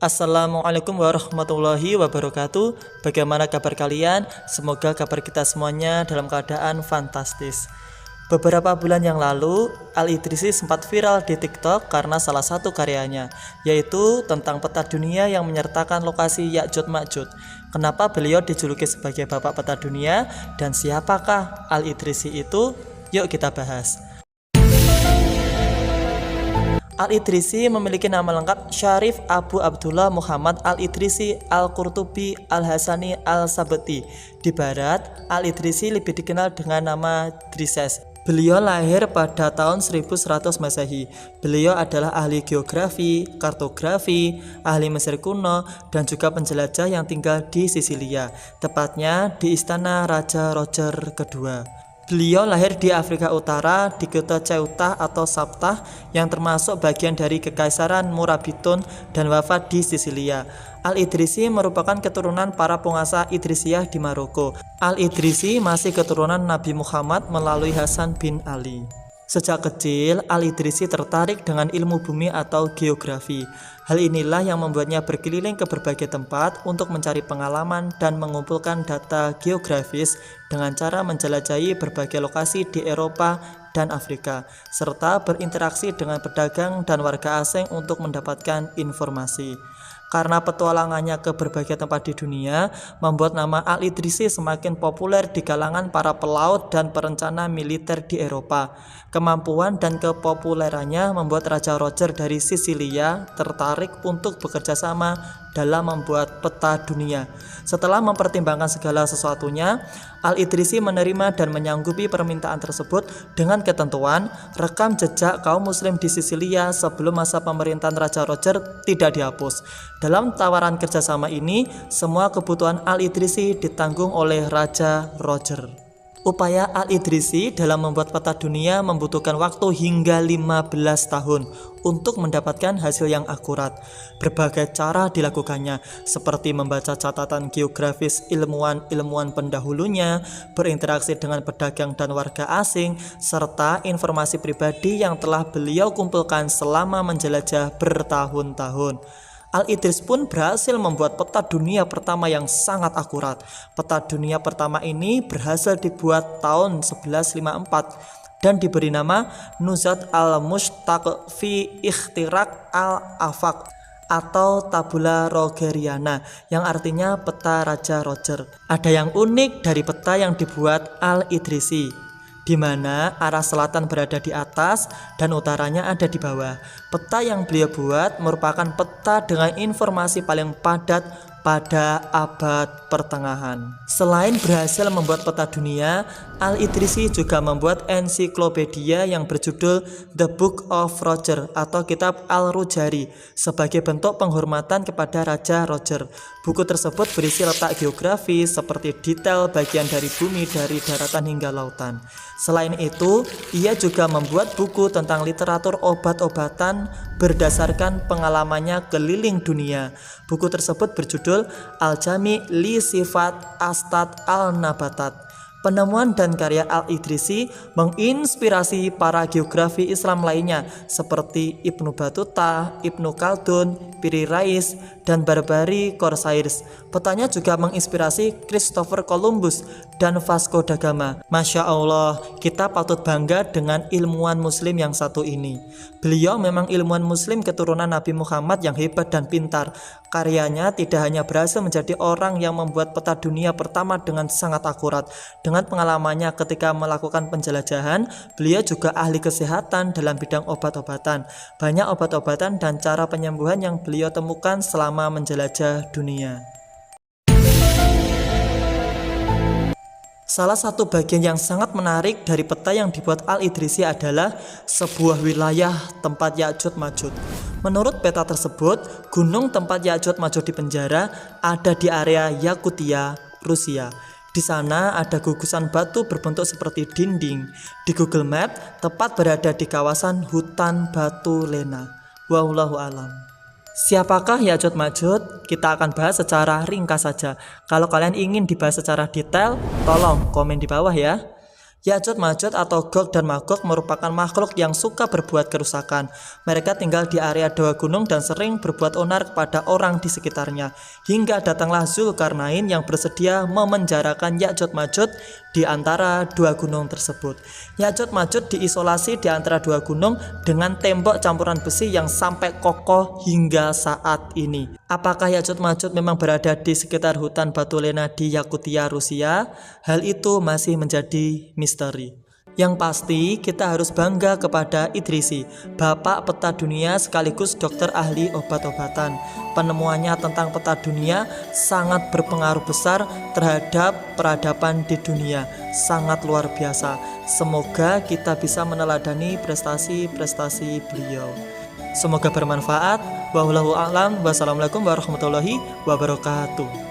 Assalamualaikum warahmatullahi wabarakatuh. Bagaimana kabar kalian? Semoga kabar kita semuanya dalam keadaan fantastis. Beberapa bulan yang lalu, Al-Idrisi sempat viral di TikTok karena salah satu karyanya, yaitu tentang peta dunia yang menyertakan lokasi Ya'juj Ma'juj. Kenapa beliau dijuluki sebagai bapak peta dunia dan siapakah Al-Idrisi itu? Yuk kita bahas. Al-Idrisi memiliki nama lengkap Syarif Abu Abdullah Muhammad Al-Idrisi Al-Qurtubi Al-Hasani Al-Sabti. Di barat, Al-Idrisi lebih dikenal dengan nama Drises. Beliau lahir pada tahun 1100 Masehi. Beliau adalah ahli geografi, kartografi, ahli Mesir kuno, dan juga penjelajah yang tinggal di Sisilia, tepatnya di istana Raja Roger II. Beliau lahir di Afrika Utara di kota Ceuta atau Sabtah yang termasuk bagian dari Kekaisaran Murabitun dan wafat di Sisilia. Al-Idrisi merupakan keturunan para penguasa Idrisiyah di Maroko. Al-Idrisi masih keturunan Nabi Muhammad melalui Hasan bin Ali. Sejak kecil, Al-Idrisi tertarik dengan ilmu bumi atau geografi. Hal inilah yang membuatnya berkeliling ke berbagai tempat untuk mencari pengalaman dan mengumpulkan data geografis dengan cara menjelajahi berbagai lokasi di Eropa dan Afrika, serta berinteraksi dengan pedagang dan warga asing untuk mendapatkan informasi. Karena petualangannya ke berbagai tempat di dunia, membuat nama Al-Idrisi semakin populer di kalangan para pelaut dan perencana militer di Eropa. Kemampuan dan kepopulerannya membuat Raja Roger dari Sisilia tertarik untuk bekerja sama dalam membuat peta dunia. Setelah mempertimbangkan segala sesuatunya, Al-Idrisi menerima dan menyanggupi permintaan tersebut dengan ketentuan rekam jejak kaum muslim di Sisilia sebelum masa pemerintahan Raja Roger tidak dihapus. Dalam tawaran kerjasama ini, semua kebutuhan Al-Idrisi ditanggung oleh Raja Roger. Upaya Al-Idrisi dalam membuat peta dunia membutuhkan waktu hingga 15 tahun untuk mendapatkan hasil yang akurat. Berbagai cara dilakukannya, seperti membaca catatan geografis ilmuwan-ilmuwan pendahulunya, berinteraksi dengan pedagang dan warga asing, serta informasi pribadi yang telah beliau kumpulkan selama menjelajah bertahun-tahun. Al-Idris pun berhasil membuat peta dunia pertama yang sangat akurat. Peta dunia pertama ini berhasil dibuat tahun 1154 dan diberi nama Nuzhat al-Mushtaq fi Ikhtirak al-Afaq atau Tabula Rogeriana, yang artinya peta Raja Roger. Ada yang unik dari peta yang dibuat Al-Idrisi, di mana arah selatan berada di atas dan utaranya ada di bawah. Peta yang beliau buat merupakan peta dengan informasi paling padat pada abad pertengahan. Selain berhasil membuat peta dunia, Al-Idrisi juga membuat ensiklopedia yang berjudul The Book of Roger atau Kitab Al-Rujari sebagai bentuk penghormatan kepada Raja Roger. Buku tersebut berisi letak geografi seperti detail bagian dari bumi dari daratan hingga lautan. Selain itu, ia juga membuat buku tentang literatur obat-obatan berdasarkan pengalamannya keliling dunia. Buku tersebut berjudul Al-Jami' li Sifat Astat Al-Nabatat. Penemuan dan karya Al-Idrisi menginspirasi para geografi Islam lainnya seperti Ibnu Battuta, Ibnu Khaldun, Piri Rais, dan Barbari Corsairs. Petanya juga menginspirasi Christopher Columbus dan Vasco da Gama. Masya Allah, kita patut bangga dengan ilmuwan muslim yang satu ini. Beliau memang ilmuwan muslim keturunan Nabi Muhammad yang hebat dan pintar. Karyanya tidak hanya berhasil menjadi orang yang membuat peta dunia pertama dengan sangat akurat. Dengan pengalamannya ketika melakukan penjelajahan, beliau juga ahli kesehatan dalam bidang obat-obatan. Banyak obat-obatan dan cara penyembuhan yang beliau temukan selama menjelajah dunia. Salah satu bagian yang sangat menarik dari peta yang dibuat Al-Idrisi adalah sebuah wilayah tempat Ya'juj Ma'juj. Menurut peta tersebut, gunung tempat Ya'juj Ma'juj di penjara ada di area Yakutia, Rusia. Di sana ada gugusan batu berbentuk seperti dinding. Di Google Map, tepat berada di kawasan hutan batu Lena. Wallahu alam. Siapakah Ya'juj Ma'juj? Kita akan bahas secara ringkas saja. Kalau kalian ingin dibahas secara detail, tolong komen di bawah ya. Ya'juj Ma'juj atau Gog dan Magog merupakan makhluk yang suka berbuat kerusakan. Mereka tinggal di area dua gunung dan sering berbuat onar kepada orang di sekitarnya. Hingga datanglah Zulkarnain yang bersedia memenjarakan Ya'juj Ma'juj di antara dua gunung tersebut. Ya'juj Ma'juj diisolasi di antara dua gunung dengan tembok campuran besi yang sampai kokoh hingga saat ini. Apakah Ya'juj Ma'juj memang berada di sekitar hutan Batu Lena di Yakutia, Rusia? Hal itu masih menjadi misteri. Yang pasti kita harus bangga kepada Idrisi, bapak peta dunia sekaligus dokter ahli obat-obatan. Penemuannya tentang peta dunia sangat berpengaruh besar terhadap peradaban di dunia, sangat luar biasa. Semoga kita bisa meneladani prestasi-prestasi beliau. Semoga bermanfaat. Wallahu a'lam. Wassalamualaikum warahmatullahi wabarakatuh.